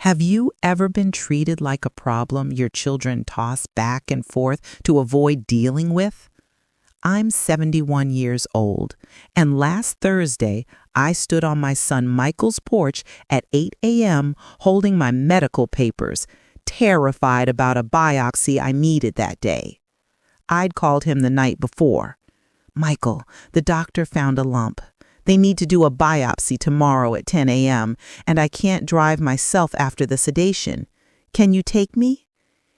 Have you ever been treated like a problem your children toss back and forth to avoid dealing with? I'm 71 years old, and last Thursday, I stood on my son Michael's porch at 8 a.m. holding my medical papers, terrified about a biopsy I needed that day. I'd called him the night before. "Michael, the doctor found a lump. They need to do a biopsy tomorrow at 10 a.m., and I can't drive myself after the sedation. Can you take me?"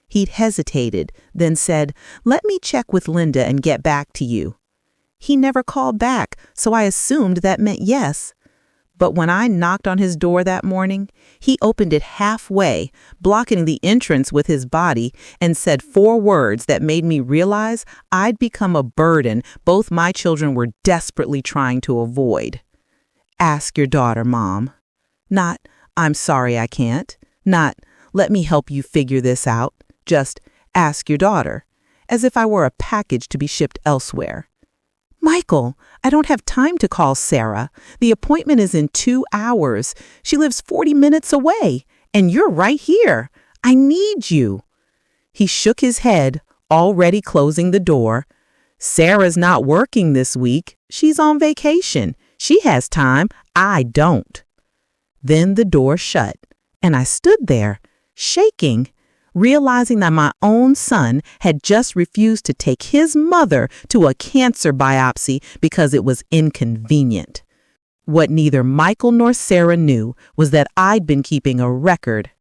He'd hesitated, then said, "Let me check with Linda and get back to you." He never called back, so I assumed that meant yes. But when I knocked on his door that morning, he opened it halfway, blocking the entrance with his body, and said 4 words that made me realize I'd become a burden both my children were desperately trying to avoid. "Ask your daughter, Mom." Not, "I'm sorry I can't." Not, "Let me help you figure this out." Just, "Ask your daughter," as if I were a package to be shipped elsewhere. "Michael, I don't have time to call Sarah. The appointment is in 2 hours. She lives 40 minutes away, and you're right here. I need you." He shook his head, already closing the door. "Sarah's not working this week. She's on vacation. She has time. I don't." Then the door shut, and I stood there, shaking, realizing that my own son had just refused to take his mother to a cancer biopsy because it was inconvenient. What neither Michael nor Sarah knew was that I'd been keeping a record,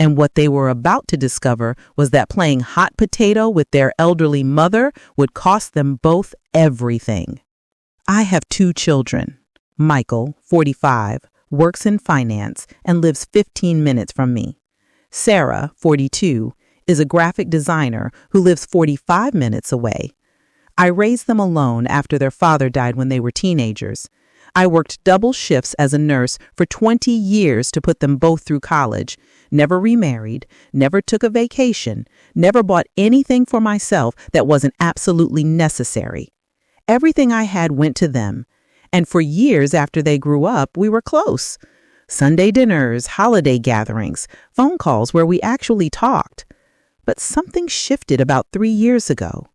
and what they were about to discover was that playing hot potato with their elderly mother would cost them both everything. I have 2 children. Michael, 45, works in finance and lives 15 minutes from me. Sarah, 42, is a graphic designer who lives 45 minutes away. I raised them alone after their father died when they were teenagers. I worked double shifts as a nurse for 20 years to put them both through college, never remarried, never took a vacation, never bought anything for myself that wasn't absolutely necessary. Everything I had went to them, and for years after they grew up, we were close. Sunday dinners, holiday gatherings, phone calls where we actually talked. But something shifted about 3 years ago.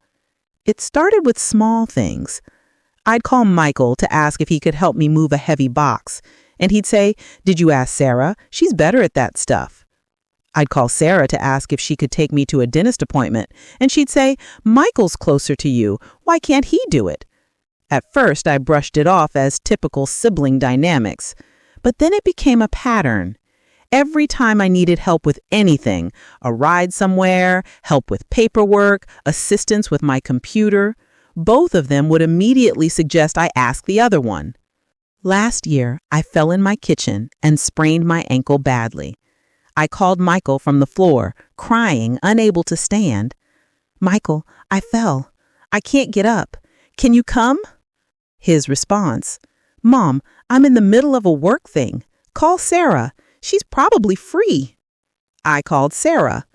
It started with small things. I'd call Michael to ask if he could help me move a heavy box, and he'd say, "Did you ask Sarah? She's better at that stuff." I'd call Sarah to ask if she could take me to a dentist appointment, and she'd say, "Michael's closer to you. Why can't he do it?" At first, I brushed it off as typical sibling dynamics. But then it became a pattern. Every time I needed help with anything, a ride somewhere, help with paperwork, assistance with my computer, both of them would immediately suggest I ask the other one. Last year, I fell in my kitchen and sprained my ankle badly. I called Michael from the floor, crying, unable to stand. "Michael, I fell. I can't get up. Can you come?" His response, "Mom, I'm in the middle of a work thing. Call Sarah. She's probably free." I called Sarah.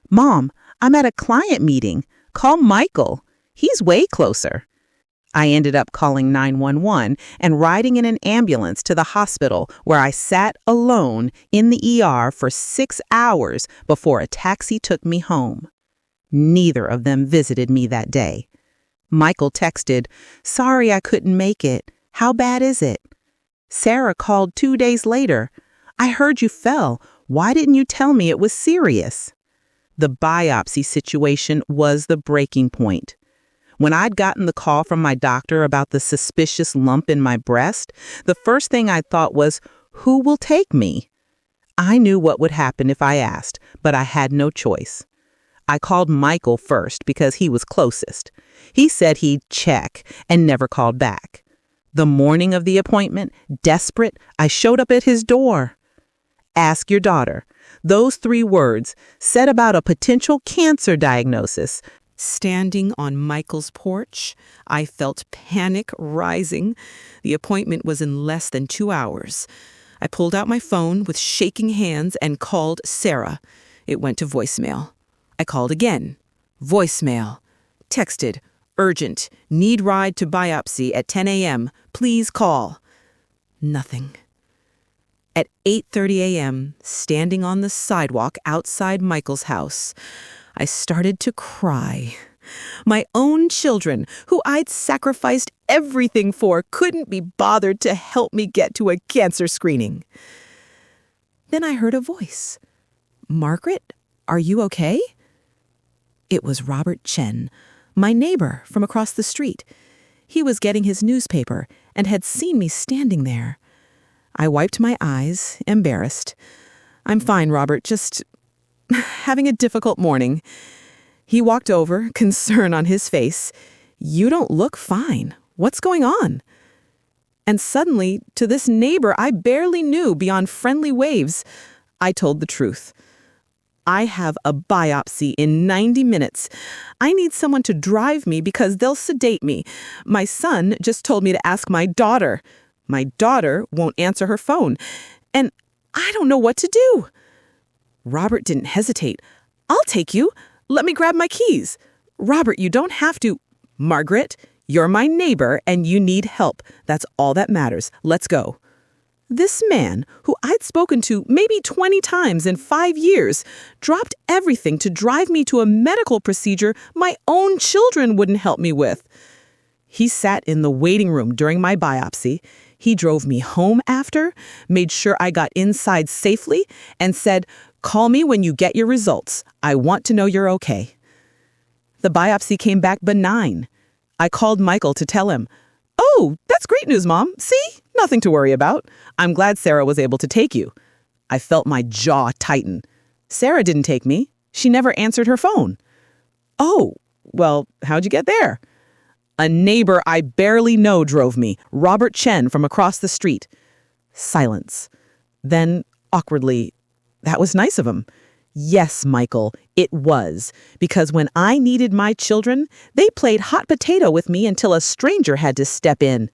"Mom, I'm at a client meeting. Call Michael. He's way closer." I ended up calling 911 and riding in an ambulance to the hospital where I sat alone in the ER for 6 hours before a taxi took me home. Neither of them visited me that day. Michael texted, "Sorry I couldn't make it. How bad is it?" Sarah called 2 days later. "I heard you fell. Why didn't you tell me it was serious?" The biopsy situation was the breaking point. When I'd gotten the call from my doctor about the suspicious lump in my breast, the first thing I thought was, who will take me? I knew what would happen if I asked, but I had no choice. I called Michael first because he was closest. He said he'd check and never called back. The morning of the appointment, desperate, I showed up at his door. "Ask your daughter." Those 3 words, said about a potential cancer diagnosis. Standing on Michael's porch, I felt panic rising. The appointment was in less than 2 hours. I pulled out my phone with shaking hands and called Sarah. It went to voicemail. I called again. Voicemail. Texted, "Urgent. Need ride to biopsy at 10 a.m. Please call." Nothing. At 8:30 a.m., standing on the sidewalk outside Michael's house, I started to cry. My own children, who I'd sacrificed everything for, couldn't be bothered to help me get to a cancer screening. Then I heard a voice. "Margaret, are you okay?" It was Robert Chen, my neighbor from across the street. He was getting his newspaper and had seen me standing there. I wiped my eyes, embarrassed. "I'm fine, Robert, just having a difficult morning." He walked over, concern on his face. "You don't look fine. What's going on?" And suddenly, to this neighbor I barely knew beyond friendly waves, I told the truth. "I have a biopsy in 90 minutes. I need someone to drive me because they'll sedate me. My son just told me to ask my daughter. My daughter won't answer her phone. And I don't know what to do." Robert didn't hesitate. "I'll take you. Let me grab my keys." "Robert, you don't have to." "Margaret, you're my neighbor and you need help. That's all that matters. Let's go." This man, who I'd spoken to maybe 20 times in 5 years, dropped everything to drive me to a medical procedure my own children wouldn't help me with. He sat in the waiting room during my biopsy. He drove me home after, made sure I got inside safely, and said, "Call me when you get your results. I want to know you're okay." The biopsy came back benign. I called Michael to tell him, "Oh, that's great news, Mom. See? Nothing to worry about. I'm glad Sarah was able to take you." I felt my jaw tighten. "Sarah didn't take me. She never answered her phone." "Oh, well, how'd you get there?" "A neighbor I barely know drove me, Robert Chen from across the street." Silence. Then, awkwardly, "That was nice of him." "Yes, Michael, it was. Because when I needed my children, they played hot potato with me until a stranger had to step in."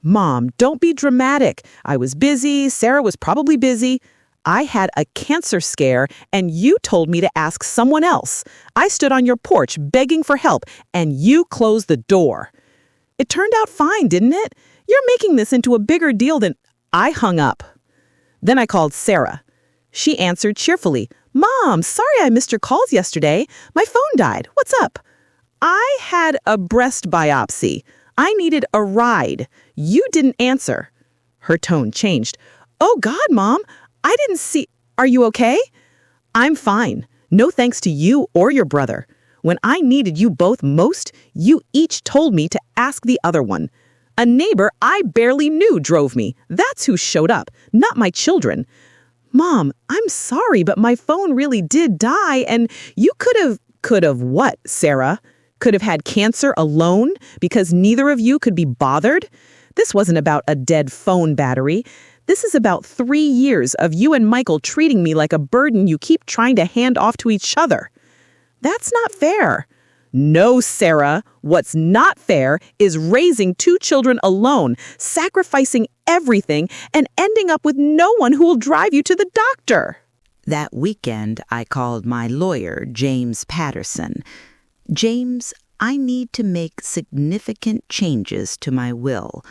"Mom, don't be dramatic. I was busy. Sarah was probably busy. I had a cancer scare, and you told me to ask someone else. I stood on your porch begging for help, and you closed the door." "It turned out fine, didn't it? You're making this into a bigger deal than—" I hung up. Then I called Sarah. She answered cheerfully. "Mom, sorry I missed your calls yesterday. My phone died. What's up?" "I had a breast biopsy. I needed a ride. You didn't answer." Her tone changed. "Oh, God, Mom, I didn't see. Are you okay?" "I'm fine. No thanks to you or your brother. When I needed you both most, you each told me to ask the other one. A neighbor I barely knew drove me. That's who showed up, not my children." "Mom, I'm sorry, but my phone really did die, and you could have—" "Could have what, Sarah? Could have had cancer alone because neither of you could be bothered? This wasn't about a dead phone battery. This is about 3 years of you and Michael treating me like a burden you keep trying to hand off to each other. That's not fair." "No, Sarah. What's not fair is raising 2 children alone, sacrificing everything, and ending up with no one who will drive you to the doctor." That weekend, I called my lawyer, James Patterson. "James, I need to make significant changes to my will."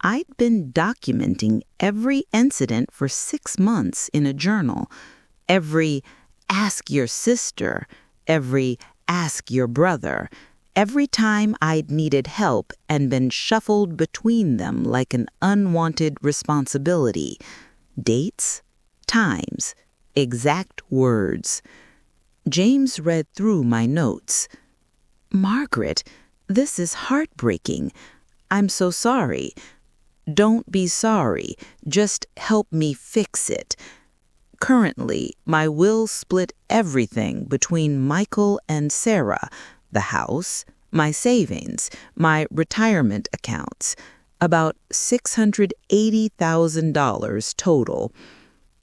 I'd been documenting every incident for 6 months in a journal. Every "ask your sister," every "ask your brother," every time I'd needed help and been shuffled between them like an unwanted responsibility. Dates, times, exact words. James read through my notes. "Margaret, this is heartbreaking. I'm so sorry." "Don't be sorry. Just help me fix it. Currently, my will split everything between Michael and Sarah, the house, my savings, my retirement accounts, about $680,000 total.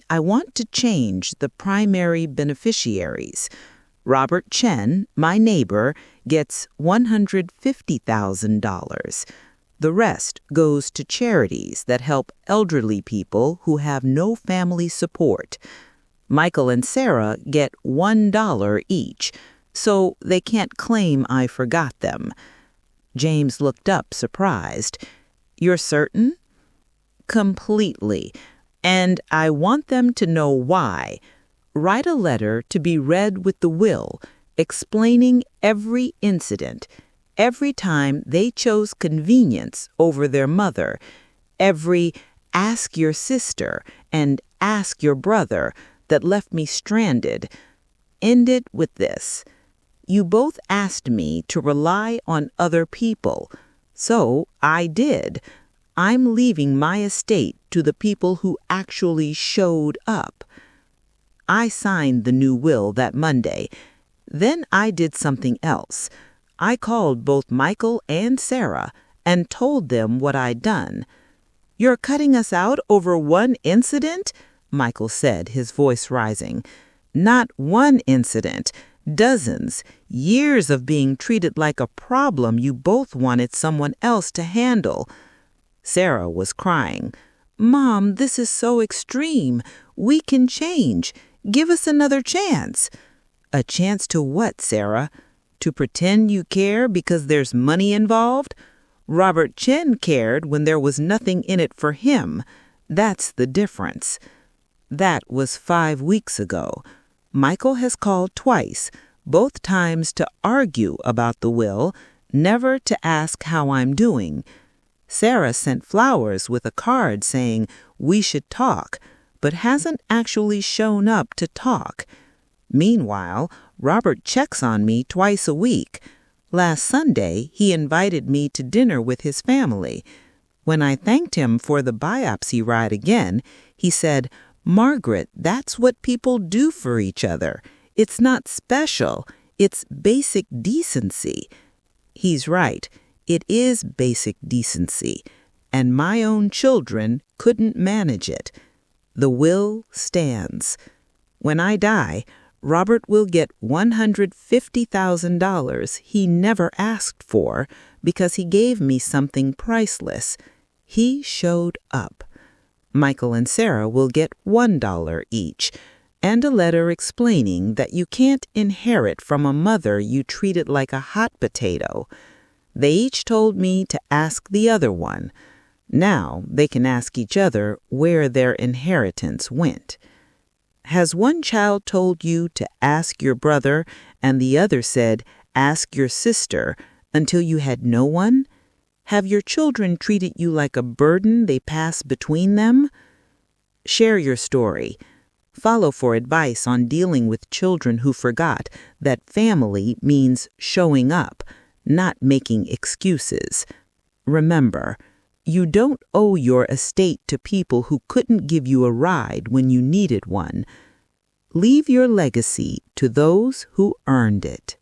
I want to change the primary beneficiaries. Robert Chen, my neighbor, gets $150,000. The rest goes to charities that help elderly people who have no family support. Michael and Sarah get $1 each, so they can't claim I forgot them." James looked up, surprised. "You're certain?" "Completely. And I want them to know why. Write a letter to be read with the will, explaining every incident, every time they chose convenience over their mother, every ask your sister and ask your brother that left me stranded. End it with this. You both asked me to rely on other people, so I did. I'm leaving my estate to the people who actually showed up. I signed the new will that Monday. Then I did something else. I called both Michael and Sarah and told them what I'd done. "You're cutting us out over one incident?" Michael said, his voice rising. "Not one incident. Dozens, years of being treated like a problem you both wanted someone else to handle." Sarah was crying. "Mom, this is so extreme. We can change. Give us another chance." "A chance to what, Sarah? To pretend you care because there's money involved? Robert Chen cared when there was nothing in it for him. That's the difference." That was 5 weeks ago. Michael has called twice, both times to argue about the will, never to ask how I'm doing. Sarah sent flowers with a card saying we should talk, but hasn't actually shown up to talk. Meanwhile, Robert checks on me twice a week. Last Sunday, he invited me to dinner with his family. When I thanked him for the biopsy ride again, he said, "Margaret, that's what people do for each other. It's not special. It's basic decency." He's right. It is basic decency. And my own children couldn't manage it. The will stands. When I die, Robert will get $150,000 he never asked for because he gave me something priceless. He showed up. Michael and Sarah will get $1 each, and a letter explaining that you can't inherit from a mother you treated like a hot potato. They each told me to ask the other one. Now they can ask each other where their inheritance went. Has one child told you to ask your brother and the other said, ask your sister, until you had no one? Have your children treated you like a burden they pass between them? Share your story. Follow for advice on dealing with children who forgot that family means showing up, not making excuses. Remember, you don't owe your estate to people who couldn't give you a ride when you needed one. Leave your legacy to those who earned it.